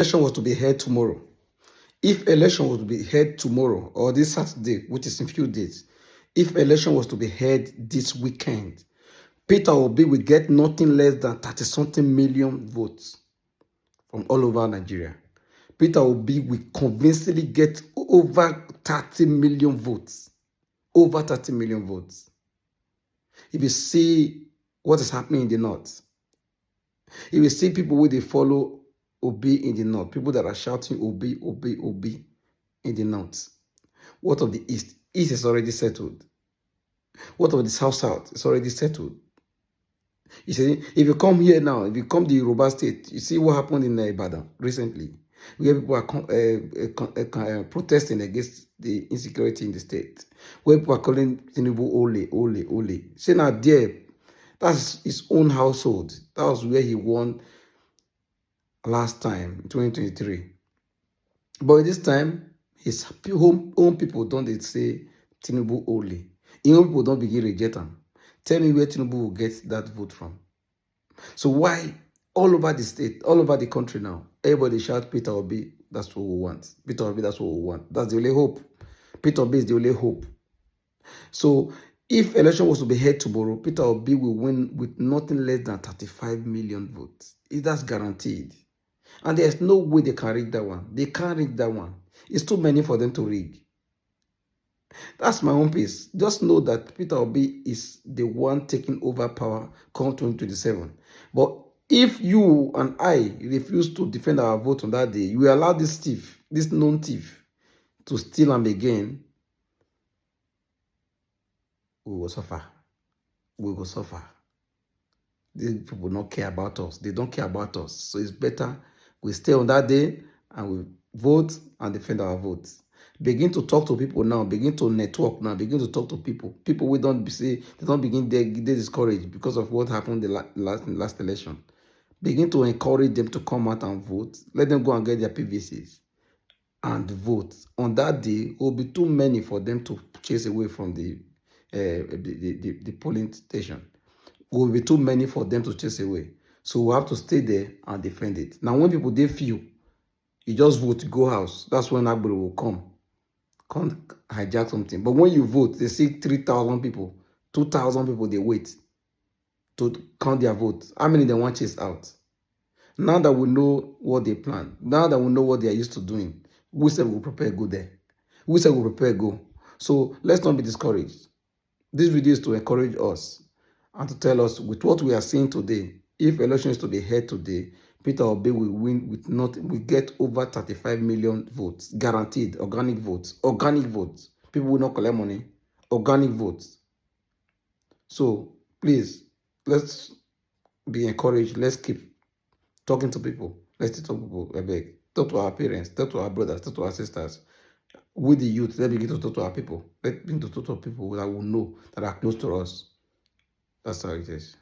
election was to be held tomorrow, if election was to be held tomorrow or this Saturday, which is in few days, if election was to be held this weekend, Peter Obi will get nothing less than 30-something million votes from all over Nigeria. Peter Obi will convincingly get over 30 million votes. Over 30 million votes. If you see what is happening in the north, if you see people who they follow Obi in the north, people that are shouting Obi, Obi, Obi in the north. What of the east? East is already settled. What of the south? It's already settled. You see, if you come here now, if you come to Yoruba State, you see what happened in Ibadan recently. Where people are protesting against the insecurity in the state. Where people are calling Tinubu Ole, Ole, Ole. See now there, that's his own household. That was where he won last time, 2023. But this time, his own people don't say Tinubu Ole. His own people don't begin reject him. Tell me where Tinubu will get that vote from. So why all over the state, all over the country now, everybody shout Peter Obi, that's what we want. Peter Obi, that's what we want. That's the only hope. Peter Obi is the only hope. So if election was to be held tomorrow, Peter Obi will win with nothing less than 35 million votes. That's guaranteed. And there's no way they can rig that one. They can't rig that one. It's too many for them to rig. That's my own piece. Just know that Peter Obi is the one taking over power come 2027. But if you and I refuse to defend our vote on that day, you will allow this thief, this known thief, to steal them again, we will suffer. We will suffer. These people will not care about us. They don't care about us. So it's better we stay on that day and we vote and defend our votes. Begin to talk to people now. Begin to network now. Begin to talk to people. People we don't say they don't begin they discouraged because of what happened the last election. Begin to encourage them to come out and vote. Let them go and get their PVCs and vote. On that day, it will be too many for them to chase away from the polling station. It will be too many for them to chase away. So we have to stay there and defend it. Now, when people they feel, you just vote to go house. That's when Agbero will come. Can't hijack something. But when you vote, they see 3,000 people, 2,000 people, they wait to count their votes. How many they want chase out? Now that we know what they plan, now that we know what they are used to doing, we said we'll prepare go there. We said we'll prepare go. So let's not be discouraged. This video is to encourage us and to tell us with what we are seeing today, if election is to be held today, Peter Obi will win with nothing. We get over 35 million votes, guaranteed, organic votes. Organic votes. People will not collect money. Organic votes. So, please, let's be encouraged. Let's keep talking to people. Let's talk to people. I beg. Talk to our parents. Talk to our brothers. Talk to our sisters. With the youth, let's begin to talk to our people. Let's begin to talk to people that will know, that are close to us. That's how it is.